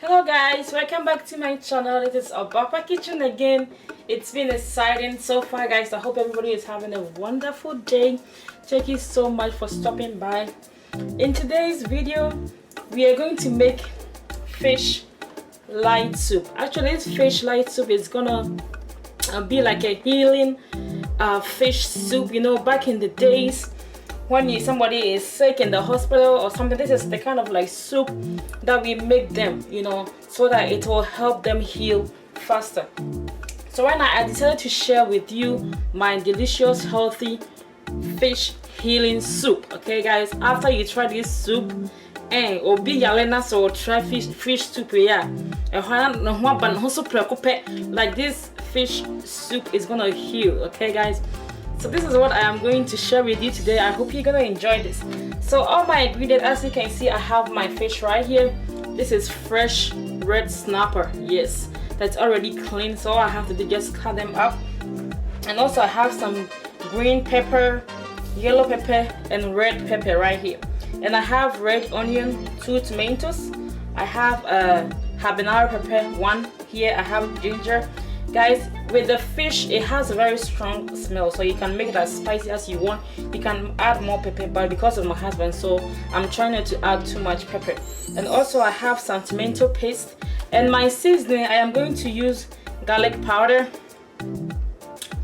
Hello guys, welcome back to my channel. It is OBAAPA Kitchen again. It's been exciting so far guys. I hope everybody is having a wonderful day. Thank you so much for stopping by. In today's video we are going to make fish light soup. Actually this fish light soup is gonna be like a healing fish soup. You know, back in the days when somebody is sick in the hospital or something, this is the kind of like soup that we make them, you know, so that it will help them heal faster. So right now I decided to share with you my delicious healthy fish healing soup. Okay guys, after you try this soup and obi yalena so try fish soup, yeah, like this fish soup is gonna heal. Okay guys, so this is what I am going to share with you today. I hope you're gonna enjoy this. So all my ingredients, as you can see, I have my fish right here. This is fresh red snapper, yes, that's already clean. So all I have to do is just cut them up. And also I have some green pepper, yellow pepper, and red pepper right here. And I have red onion, 2 tomatoes. I have habanero pepper, 1 here. I have ginger. Guys, with the fish, it has a very strong smell, so you can make it as spicy as you want. You can add more pepper, but because of my husband, so I'm trying not to add too much pepper. And also I have some tomato paste, and my seasoning, I am going to use garlic powder.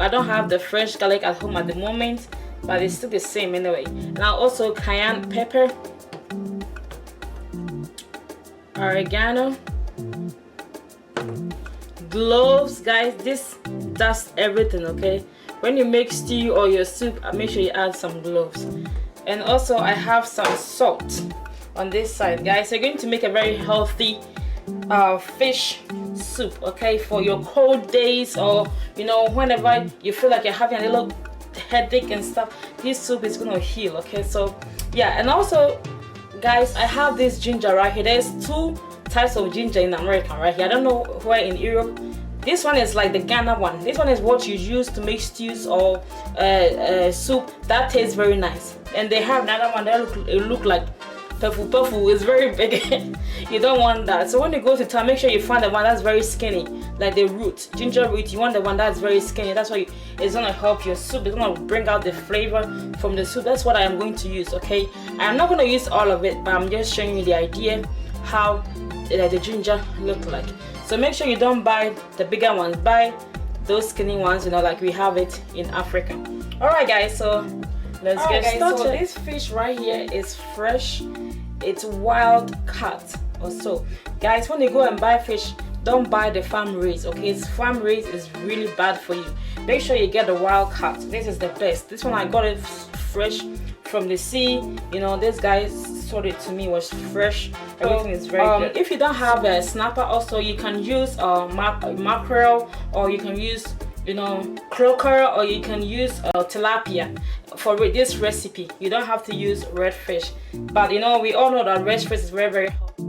I don't have the fresh garlic at home at the moment, but it's still the same anyway. And I also cayenne pepper, oregano, cloves. Guys, this does everything. Okay, when you make stew or your soup, make sure you add some cloves. And also I have some salt on this side. Guys, you're going to make a very healthy fish soup, okay, for your cold days, or you know, whenever you feel like you're having a little headache and stuff, this soup is going to heal. Okay, so yeah. And also guys, I have this ginger right here. There's 2 types of ginger in America right here. I don't know where in Europe. This one is like the Ghana one. This one is what you use to make stews or soup. That tastes very nice. And they have another one that look like tofu. It's very big. You don't want that. So when you go to town, make sure you find the one that's very skinny, like the root, ginger root. You want the one that's very skinny. That's why it's gonna help your soup. It's gonna bring out the flavor from the soup. That's what I am going to use. Okay, I'm not gonna use all of it, but I'm just showing you the idea how the ginger look like. So make sure you don't buy the bigger ones, buy those skinny ones, you know, like we have it in Africa. All right guys, so let's get started. So this fish right here is fresh. It's wild caught or so. Guys, when you go and buy fish, don't buy the farm raised. Okay, it's farm raised is really bad for you. Make sure you get the wild caught. This is the best. This one I got it fresh from the sea. You know, this guy sold it to me, was fresh. Everything is very good. If you don't have a snapper, also you can use mackerel, or you can use, you know, croaker, or you can use tilapia for this recipe. You don't have to use red fish, but you know, we all know that red fish is very healthy.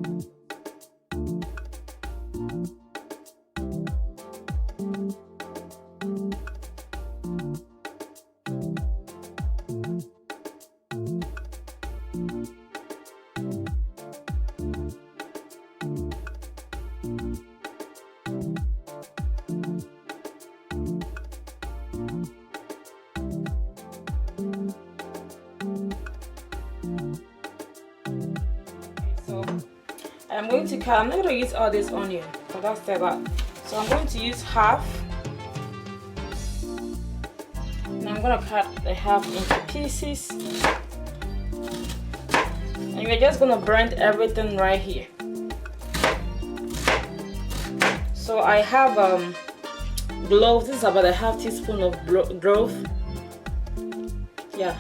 I'm going to cut. I'm not going to use all this onion, but that's the lot. So I'm going to use half. And I'm going to cut the half into pieces. And we're just going to blend everything right here. So I have cloves. This is about a half teaspoon of clove. Yeah,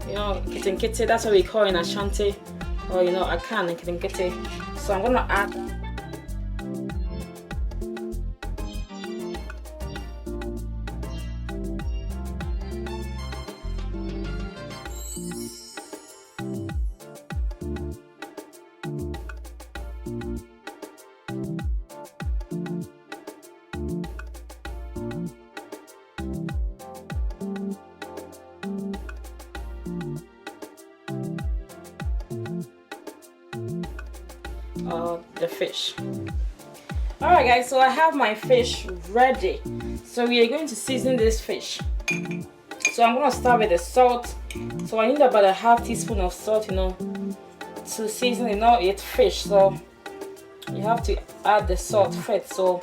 you know, kitten, that's what we call in Ashanti. Or you know, I can and can get it. So I'm gonna add the fish. Alright guys, so I have my fish ready. So we are going to season this fish. So I'm going to start with the salt. So I need about a half teaspoon of salt, you know, to season, you know, it's fish. So you have to add the salt first, so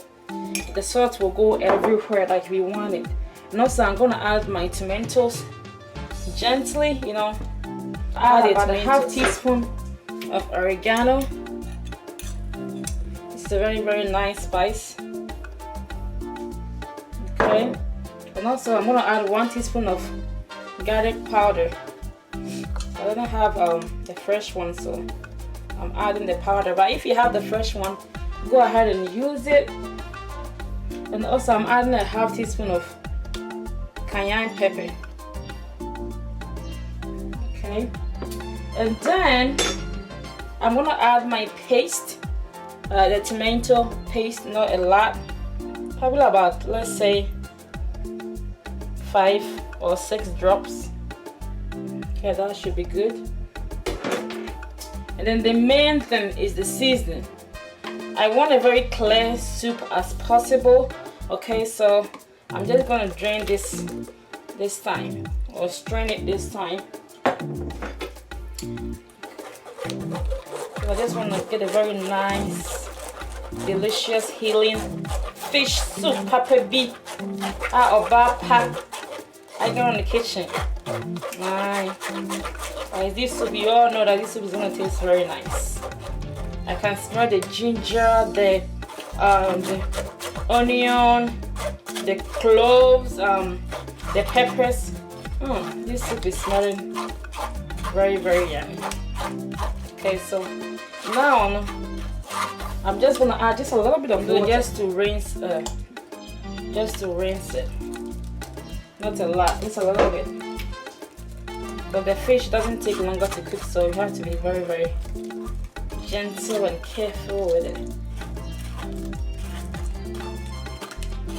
the salt will go everywhere like we want it. And also I'm going to add my tomatoes gently, you know. Add about a half teaspoon of oregano. It's a very, very nice spice. Okay. And also I'm going to add 1 teaspoon of garlic powder. I don't have the fresh one, so I'm adding the powder. But if you have the fresh one, go ahead and use it. And also I'm adding a half teaspoon of cayenne pepper. Okay. And then I'm going to add my paste. The tomato paste, not a lot, probably about, let's say, 5 or 6 drops. Okay, that should be good. And then the main thing is the seasoning. I want a very clear soup as possible. Okay, so I'm just going to drain this time, or strain it this time. I just want to get a very nice, delicious, healing fish soup, Papa B, OBAAPA. I got in the kitchen. Nice. This soup, you all know that this soup is going to taste very nice. I can smell the ginger, the onion, the cloves, the peppers. This soup is smelling very, very yummy. Okay, so now I'm just gonna add just a little bit of water just to rinse it. Not a lot, just a little bit. But the fish doesn't take longer to cook, so you have to be very, very gentle and careful with it.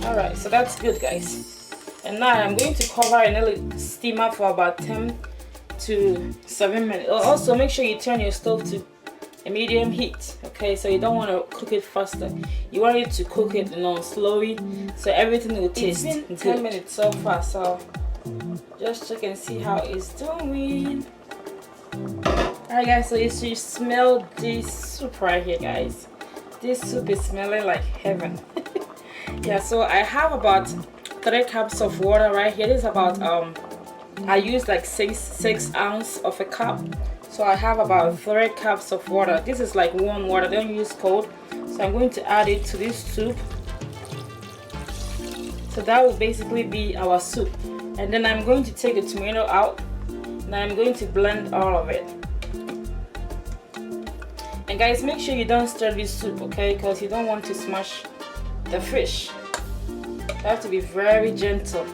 Alright, so that's good, guys. And now I'm going to cover in a steamer for about 10 to 7 minutes. Also, make sure you turn your stove to a medium heat. Okay, so you don't want to cook it faster. You want it to cook it, you know, slowly, so everything will taste good. 10 minutes so far, so just check and see how it's doing. Alright guys, so you should smell this soup right here, guys. This soup is smelling like heaven. Yeah, so I have about 3 cups of water right here. This is about I use like 6 ounces of a cup, so I have about 3 cups of water. This is like warm water, don't use cold. So I'm going to add it to this soup. So that will basically be our soup. And then I'm going to take the tomato out, and I'm going to blend all of it. And guys, make sure you don't stir this soup, okay, because you don't want to smash the fish. You have to be very gentle.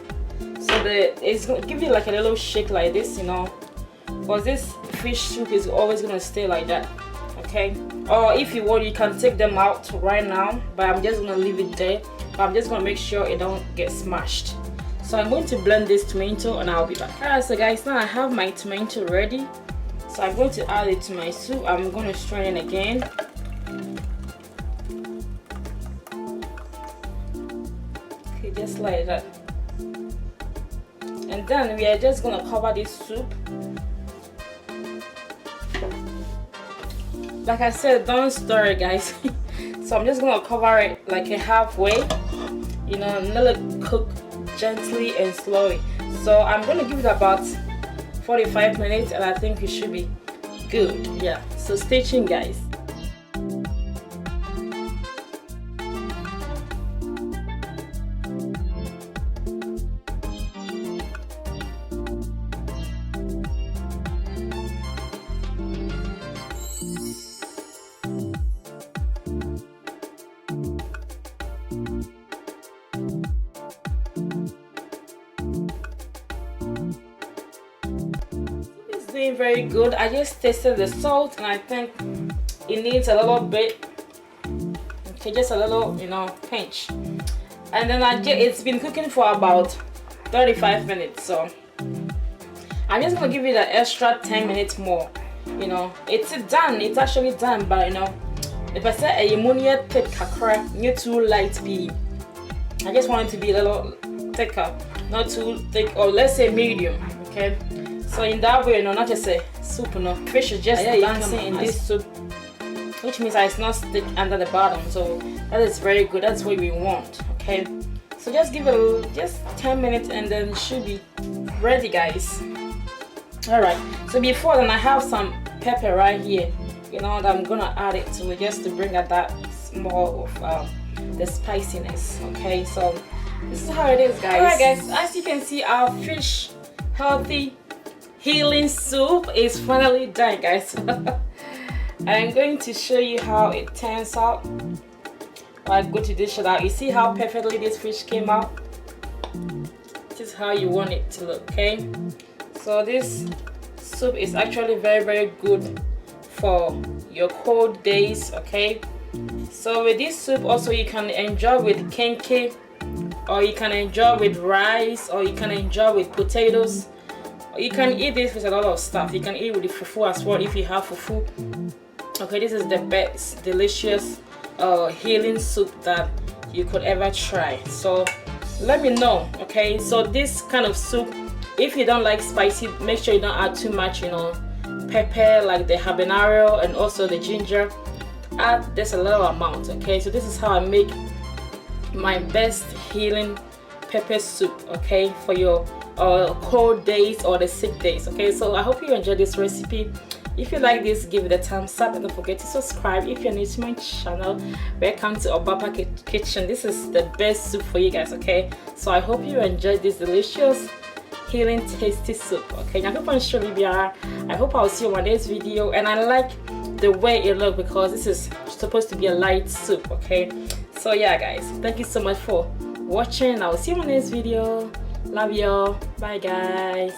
So it's going to give you like a little shake like this, you know, because this fish soup is always going to stay like that. Okay, or if you want, you can take them out right now, but I'm just going to leave it there. But I'm just going to make sure it don't get smashed. So I'm going to blend this tomato and I'll be back. Alright, so guys, now I have my tomato ready. So I'm going to add it to my soup. I'm going to strain it again. Okay, just like that. And then we are just going to cover this soup. Like I said, don't stir it, guys. So I'm just going to cover it like a halfway, you know, and let it cook gently and slowly. So I'm going to give it about 45 minutes and I think it should be good. Yeah, so stay tuned, guys. Doing very good. I just tasted the salt and I think it needs a little bit, okay, just a little, you know, pinch. And then it's been cooking for about 35 minutes, so I'm just gonna give it an extra 10 minutes more. You know, it's done, it's actually done, but you know, if I say a ammonia thick kakra, not too light be. I just want it to be a little thicker, not too thick, or let's say medium. Okay, so in that way, no, not just a soup, no, fish is just dancing in this soup, which means that it's not stick under the bottom. So that is very good. That's what we want. Okay, so just give it just 10 minutes and then it should be ready, guys. All right, so before then, I have some pepper right here, you know, that I'm gonna add it to it just to bring out that more of the spiciness. Okay, so this is how it is, guys. All right, guys, as you can see, our fish healthy healing soup is finally done, guys. I'm going to show you how it turns out. I go to dish it out. You see how perfectly this fish came out? This is how you want it to look. Okay, so this soup is actually very, very good for your cold days. Okay, so with this soup also you can enjoy with kenke, or you can enjoy with rice, or you can enjoy with potatoes, or you can eat this with a lot of stuff. You can eat with the fufu as well if you have fufu. Okay, this is the best delicious healing soup that you could ever try. So let me know. Okay, so this kind of soup, if you don't like spicy, make sure you don't add too much, you know, pepper like the habanero and also the ginger. Add just a little amount. Okay, so this is how I make my best healing pepper soup, okay, for your cold days or the sick days. Okay, so I hope you enjoyed this recipe. If you like this, give it a thumbs up and don't forget to subscribe if you're new to my channel. Welcome to OBAAPA Kitchen. This is the best soup for you guys. Okay, so I hope you enjoyed this delicious healing tasty soup. Okay, I hope I'll see you on this video, and I like the way it looks because this is supposed to be a light soup. Okay, so yeah, guys, thank you so much for watching. I will see you on this video. Love y'all. Bye, guys.